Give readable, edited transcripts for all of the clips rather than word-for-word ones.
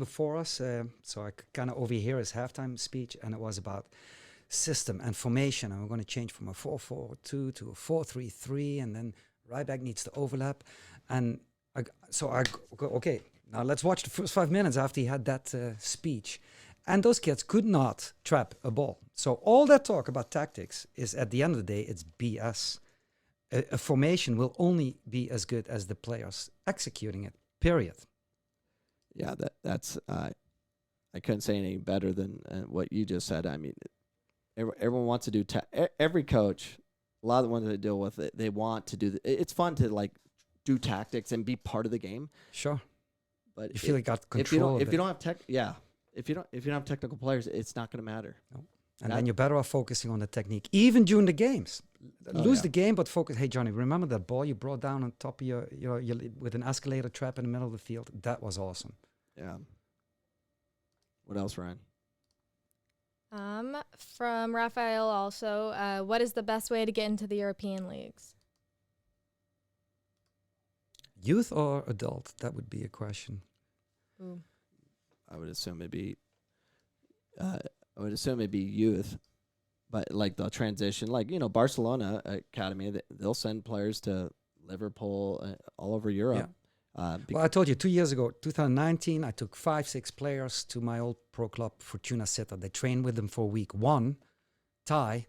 before us, so I could kind of overhear his halftime speech, and it was about system and formation, and we're going to change from a 4-4-2 to a 4-3-3, and then right back needs to overlap. And I go, okay, now let's watch the first 5 minutes after he had that speech. And those kids could not trap a ball. So all that talk about tactics is, at the end of the day, it's BS. A formation will only be as good as the players executing it, period. Yeah, that's I couldn't say any better than what you just said. I mean, everyone wants to do every coach, a lot of the ones that I deal with, they want to do it's fun to like do tactics and be part of the game. Sure. But you feel like got control. If you don't have technical players, it's not going to matter. No. And then you're better off focusing on the technique, even during the games. Lose the game, but focus. Hey, Johnny, remember that ball you brought down on top of your with an escalator trap in the middle of the field? That was awesome. Yeah. What else, Ryan? From Raphael also, what is the best way to get into the European leagues? Youth or adult? That would be a question. Ooh. I would assume it'd be youth, but like the transition, like Barcelona Academy, they'll send players to Liverpool, all over Europe. Yeah. Well, I told you 2 years ago, 2019, I took 5-6 players to my old pro club, Fortuna Sittard. They trained with them for a week. One, Ty,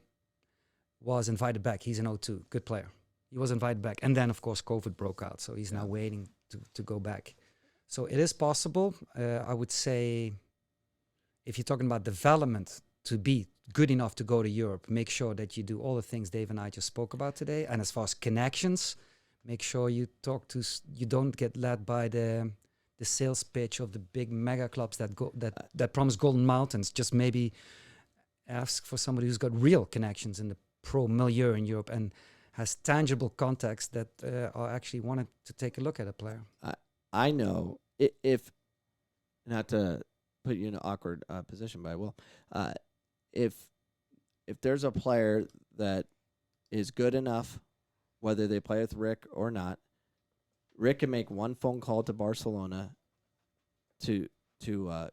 was invited back. He's an O2, good player. He was invited back. And then, of course, COVID broke out, so he's now waiting to go back. So it is possible. I would say, if you're talking about development to be good enough to go to Europe, make sure that you do all the things Dave and I just spoke about today. And as far as connections, make sure you you don't get led by the sales pitch of the big mega clubs that promise golden mountains. Just maybe ask for somebody who's got real connections in the pro milieu in Europe and has tangible contacts that are actually wanted to take a look at a player. I know if, not to put you in an awkward position, but I will. If there's a player that is good enough, whether they play with Rick or not, Rick can make one phone call to Barcelona to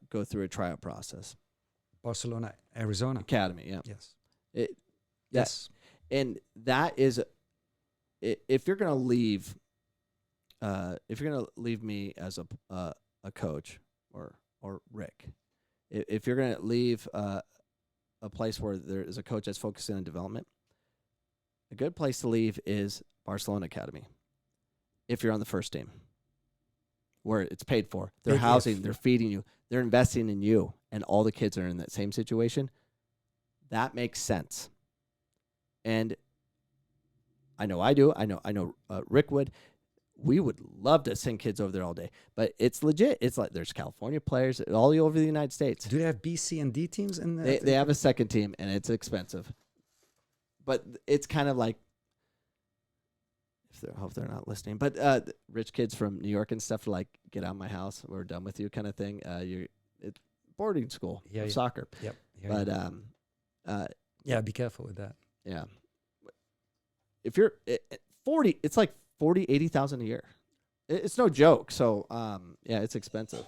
go through a tryout process. Barcelona, Arizona Academy, yeah. Yes. Yes. And that is, if you're gonna leave me as a coach or Rick, if you're gonna leave a place where there is a coach that's focusing on development, a good place to leave is Barcelona Academy. If you're on the first team, where it's paid for, they're housing, they're feeding you, they're investing in you, and all the kids are in that same situation, that makes sense. And I know I do. I know Rick would. We would love to send kids over there all day, but it's legit. It's like there's California players all over the United States. Do they have B, C, and D teams in there? They have a second team, and it's expensive. But it's kind of like, I hope they're not listening, but rich kids from New York and stuff are like, get out of my house, we're done with you kind of thing. It's boarding school for soccer. Yep. But be careful with that. Yeah. If you're 40, it's like 80,000 a year. It's no joke. So, it's expensive.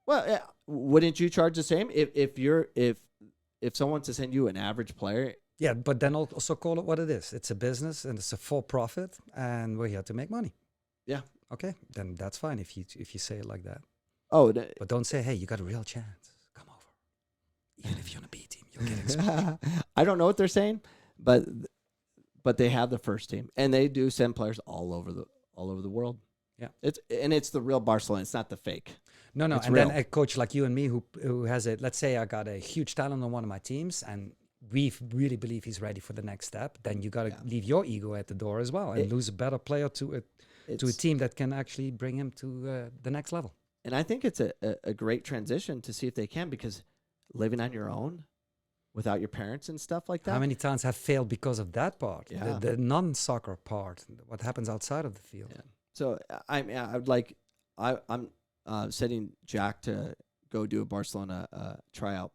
Well, wouldn't you charge the same if someone to send you an average player? Yeah, but then also call it what it is. It's a business and it's a for profit, and we're here to make money. Yeah. Okay, then that's fine if you say it like that. Oh, but don't say, hey, you got a real chance. Come over. Even if you're on a B team, you'll get exposed. I don't know what they're saying, but they have the first team, and they do send players all over the world. Yeah, it's the real Barcelona. It's not the fake. No, it's and real. Then a coach like you and me who has let's say I got a huge talent on one of my teams, and we really believe he's ready for the next step. Then you got to leave your ego at the door as well and lose a better player to a team that can actually bring him to the next level. And I think it's a great transition to see if they can, because living on your own, without your parents and stuff like that. How many times have failed because of that part? Yeah. The non-soccer part, what happens outside of the field. Yeah. So I'm setting Jack to go do a Barcelona tryout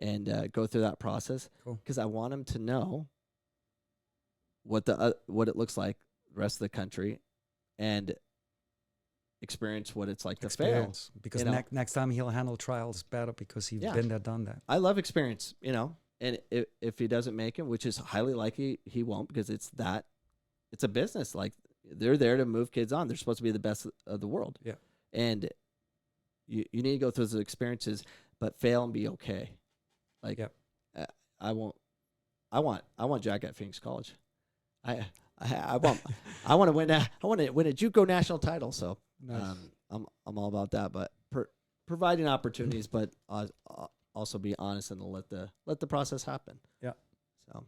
and go through that process, because I want him to know what it looks like the rest of the country, and experience what it's like to Experience, because you know. next time he'll handle trials better because he's Yeah. been there, done that. I love experience, you know, and if he doesn't make it, which is highly likely he won't, because it's a business. Like, they're there to move kids on. They're supposed to be the best of the world. Yeah. And you need to go through those experiences, but fail and be okay. Like, Yep. I want Jack at Phoenix College. I want to win a JUCO national title. So Nice. I'm all about that. But providing opportunities, but also be honest and let the process happen. Yeah. So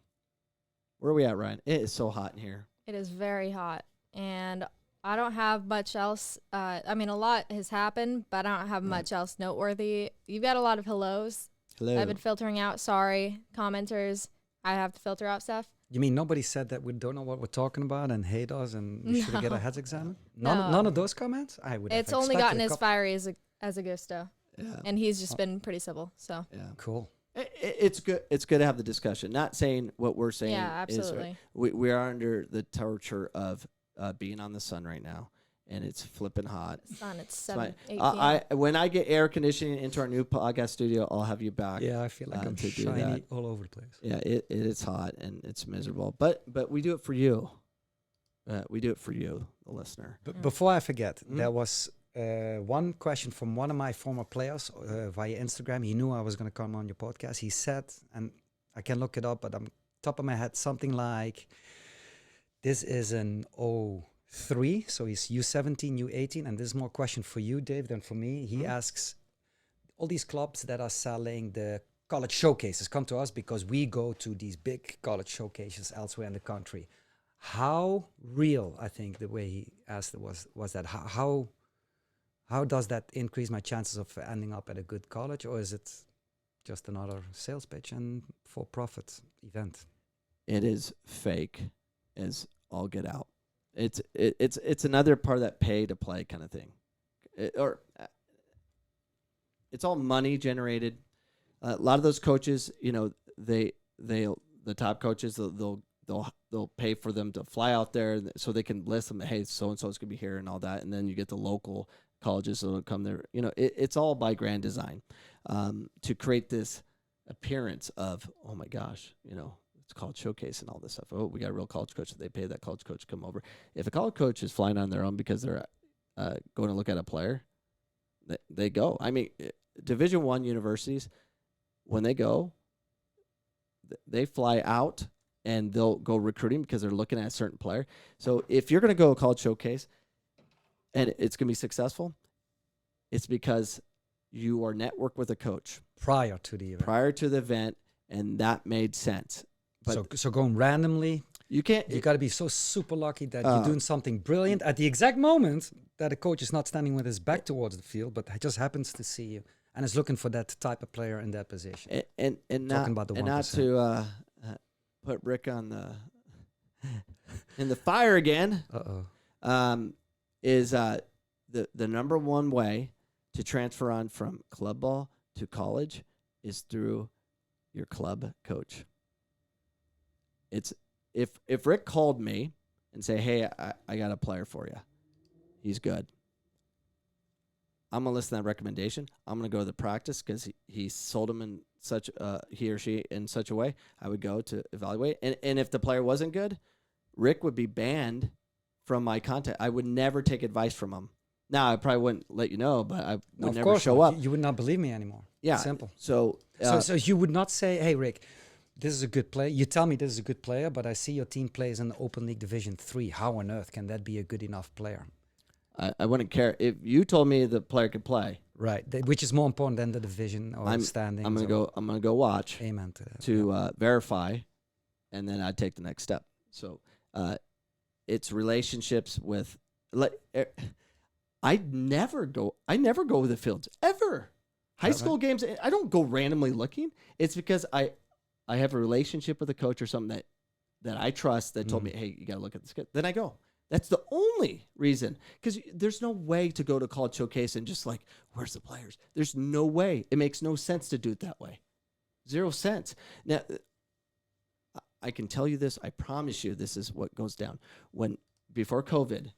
where are we at, Ryan? It is so hot in here. It is very hot, and I don't have much else. I mean, a lot has happened, but I don't have much else noteworthy. You've got a lot of hellos. Hello. I've been filtering out. Sorry, commenters. I have to filter out stuff. You mean nobody said that we don't know what we're talking about and hate us and we should get our No. heads examined? No. None of those comments? I would. It's have only expected gotten a as couple. fiery as Augusto, Yeah. and he's just been pretty civil. So Yeah. Cool. It's good. It's good to have the discussion. Not saying what we're saying. yeah, Is absolutely. we are under the torture of being on the sun right now, and it's flipping hot. Son, it's It's 7, fine. 8 p.m. I when I get air conditioning into our new podcast studio, I'll have you back. Yeah, I feel like I'm to do shiny that. all over the place. Yeah, it is hot and it's miserable, but we do it for you. We do it for you, the listener. But before I forget, Mm. there was one question from one of my former players via Instagram. He knew I was going to come on your podcast. He said, and I can look it up, but I'm top of my head, something like, this is an 03, so he's U17, U18, and this is more a question for you, Dave, than for me. He asks, all these clubs that are selling the college showcases come to us because we go to these big college showcases elsewhere in the country. How real, I think the way he asked it was that, how does that increase my chances of ending up at a good college, or is it just another sales pitch and for-profit event? It is fake as all get out. It's another part of that pay to play kind of thing, it's all money generated. A lot of those coaches, you know, the top coaches, they'll pay for them to fly out there so they can list them. Hey, so and so is gonna be here and all that, and then you get the local colleges that'll come there. You know, it's all by grand design to create this appearance of, oh my gosh, you know, it's college showcase and all this stuff. Oh, we got a real college coach. They pay that college coach to come over. If a college coach is flying on their own because they're going to look at a player, they go. I mean, Division I universities, when they go, they fly out and they'll go recruiting because they're looking at a certain player. So if you're going to go a college showcase and it's going to be successful, it's because you are networked with a coach Prior to the event. prior to the event, and that made sense. But So going randomly, you can't. you got to be so super lucky that you're doing something brilliant at the exact moment that a coach is not standing with his back towards the field, but just happens to see you and is looking for that type of player in that position. and not Talking about the and not 1%. to put Rick on the in the fire again. Is the number one way to transfer on from club ball to college is through your club coach. It's if Rick called me and say, hey, I got a player for you, he's good, I'm gonna listen to that recommendation. I'm gonna go to the practice because he sold him in such he or she in such a way. I would go to evaluate, and if the player wasn't good, Rick would be banned from my contact. I would never take advice from him. Now I probably wouldn't let you know, but I would Of never course show not. up. You would not believe me anymore. Yeah, Simple. So So you would not say, hey, Rick, this is a good player. You tell me this is a good player, but I see your team plays in the Open League Division 3. How on earth can that be a good enough player? I wouldn't care if you told me the player could play. Right. Which is more important than the division or standings. I'm gonna go watch Amen to that. to verify, and then I'd take the next step. So it's relationships with I never go to the fields ever. High school games, I don't go randomly looking. It's because I have a relationship with a coach or something that I trust that told me, hey, you got to look at this kid. Then I go. That's the only reason, because there's no way to go to college showcase and just like, where's the players? There's no way. It makes no sense to do it that way. 0 cents. Now, I can tell you this. I promise you this is what goes down. Before COVID,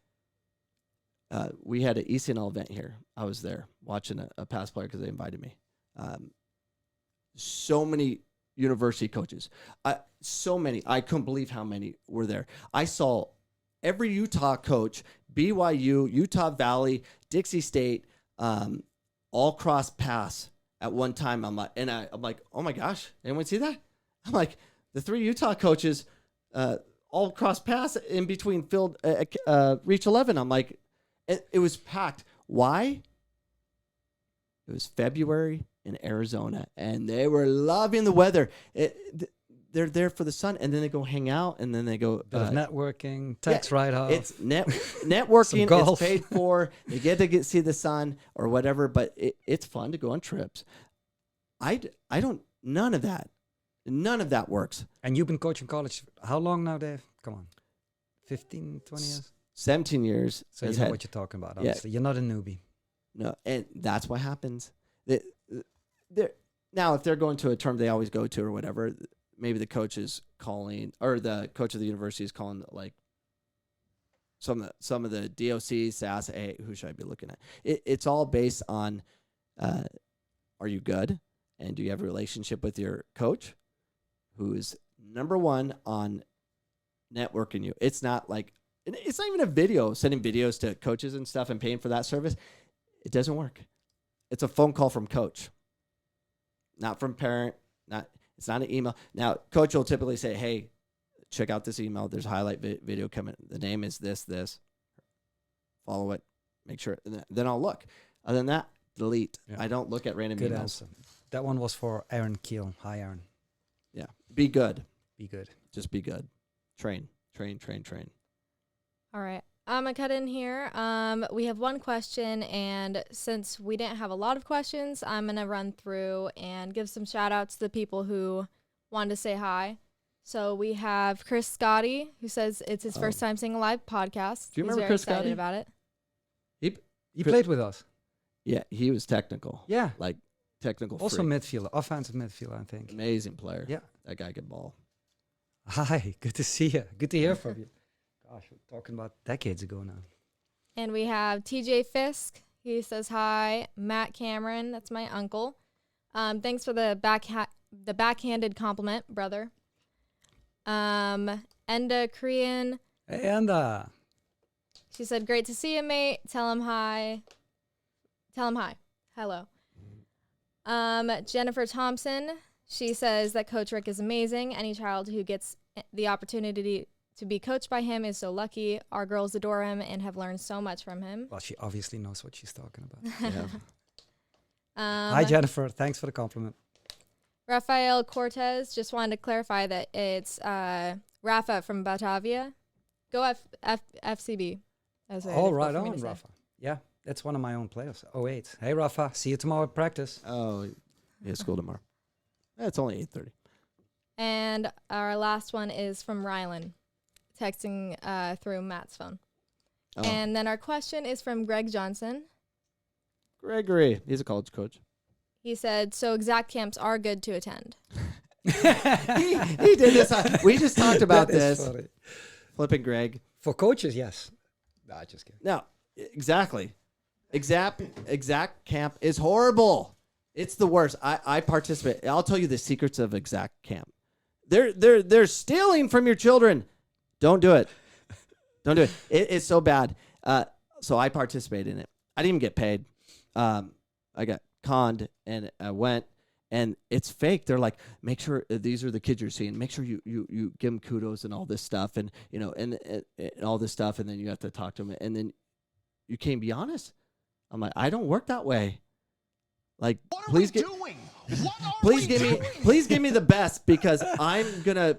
we had an ECNL event here. I was there watching a past player because they invited me. So many university coaches. So many. I couldn't believe how many were there. I saw every Utah coach, BYU, Utah Valley, Dixie State, all cross paths at one time. I'm like, oh my gosh, anyone see that? I'm like, the 3 Utah coaches all cross paths in between field reach 11. I'm like, it was packed. Why? It was February in Arizona, and they were loving the weather. They're there for the sun, and then they go hang out, and then they go Bit of networking, tax write-off. It's networking. It's paid for. They get to see the sun or whatever, but it's fun to go on trips. I don't. None of that works. And you've been coaching college how long now, Dave? Come on, 15, 20 years. 17 years. So you know what you're talking about. Obviously, you're not a newbie. No, and that's what happens. Now, if they're going to a term they always go to or whatever, maybe the coach is calling, or the coach of the university is calling, like some of the DOCs to ask, hey, who should I be looking at? It's all based on, are you good, and do you have a relationship with your coach, who is number one on networking you. It's not even a video, sending videos to coaches and stuff and paying for that service. It doesn't work. It's a phone call from coach, not from parent. It's not an email. Now, coach will typically say, hey, check out this email. There's a highlight video coming. The name is this. Follow it. Make sure. And then I'll look. Other than that, delete. Yeah. I don't look at random Good emails. Answer. That one was for Aaron Keel. Hi, Aaron. Yeah. Be good. Be good. Just be good. Train. All right. I'm going to cut in here. We have one question, and since we didn't have a lot of questions, I'm going to run through and give some shout-outs to the people who wanted to say hi. So we have Chris Scotty, who says it's his first time seeing a live podcast. Do you remember Chris Scotty? He's very excited about it. He played with us. Yeah, he was technical. Yeah. Like technical Also freak. midfielder, offensive midfielder, I think. Amazing player. Yeah. That guy could ball. Hi, good to see you. Good to hear from you. Gosh, we're talking about decades ago now. And we have TJ Fisk. He says hi. Matt Cameron, that's my uncle. Thanks for the backhanded compliment, brother. Enda Korean. Hey, Enda. She said, great to see you, mate. Tell him hi. Hello. Jennifer Thompson. She says that Coach Rick is amazing. Any child who gets the opportunity to be coached by him is so lucky. Our girls adore him and have learned so much from him. Well, she obviously knows what she's talking about. Yeah. Hi, Jennifer. Thanks for the compliment. Rafael Cortez just wanted to clarify that it's Rafa from Batavia. Go FCB. All right on, Rafa. Yeah, that's one of my own players. 08. Hey, Rafa. See you tomorrow at practice. Oh, yeah, school tomorrow. It's only 8:30. And our last one is from Rylan, texting through Matt's phone. Oh. And then our question is from Greg Johnson. Gregory. He's a college coach. He said, so exact camps are good to attend. he did this. We just talked about this. Funny. Flipping Greg. For coaches, yes. Nah, just kidding. No, exactly. Exact camp is horrible. It's the worst. I participate. I'll tell you the secrets of exact camp. They're stealing from your children. Don't do it. Don't do it. It's so bad. So I participated in it. I didn't even get paid. I got conned and I went, and it's fake. They're like, make sure these are the kids you're seeing. Make sure you give them kudos and all this stuff, and and all this stuff, and then you have to talk to them, and then you can't be honest. I'm like, I don't work that way. Like, please give me the best, because I'm gonna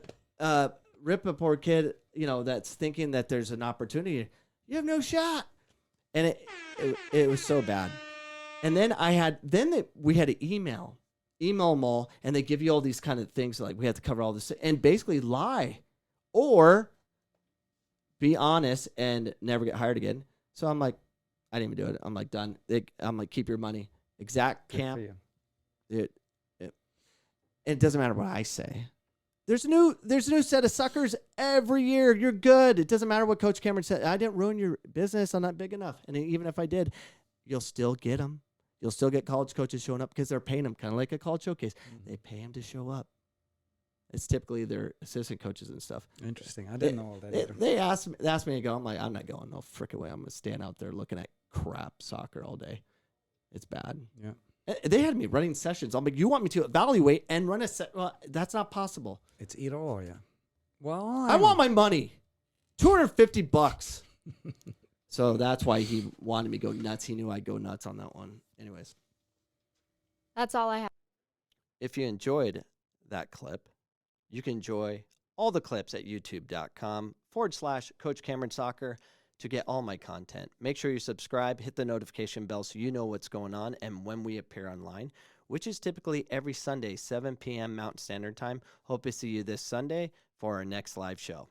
rip a poor kid, that's thinking that there's an opportunity. You have no shot, and it was so bad. And then we had to email them all, and they give you all these kind of things, like we have to cover all this and basically lie or be honest and never get hired again. So I'm like, I didn't even do it. I'm like, done. I'm like, keep your money. Exact camp. It doesn't matter what I say. There's a new set of suckers every year. You're good. It doesn't matter what Coach Cameron said. I didn't ruin your business. I'm not big enough. And even if I did, you'll still get them. You'll still get college coaches showing up because they're paying them, kind of like a college showcase. Mm-hmm. They pay them to show up. It's typically their assistant coaches and stuff. Interesting. I didn't know all that either. They asked me to go. I'm like, I'm not going no frickin' way. I'm going to stand out there looking at crap soccer all day. It's bad. Yeah. They had me running sessions. I'm like, you want me to evaluate and run a set? Well, that's not possible. It's either or, yeah. Well, I want my money. $250. So that's why he wanted me to go nuts. He knew I'd go nuts on that one. Anyways. That's all I have. If you enjoyed that clip, you can enjoy all the clips at youtube.com/Coach Cameron Soccer to get all my content. Make sure you subscribe, hit the notification bell so you know what's going on and when we appear online, which is typically every Sunday, 7 p.m. Mountain Standard Time. Hope to see you this Sunday for our next live show.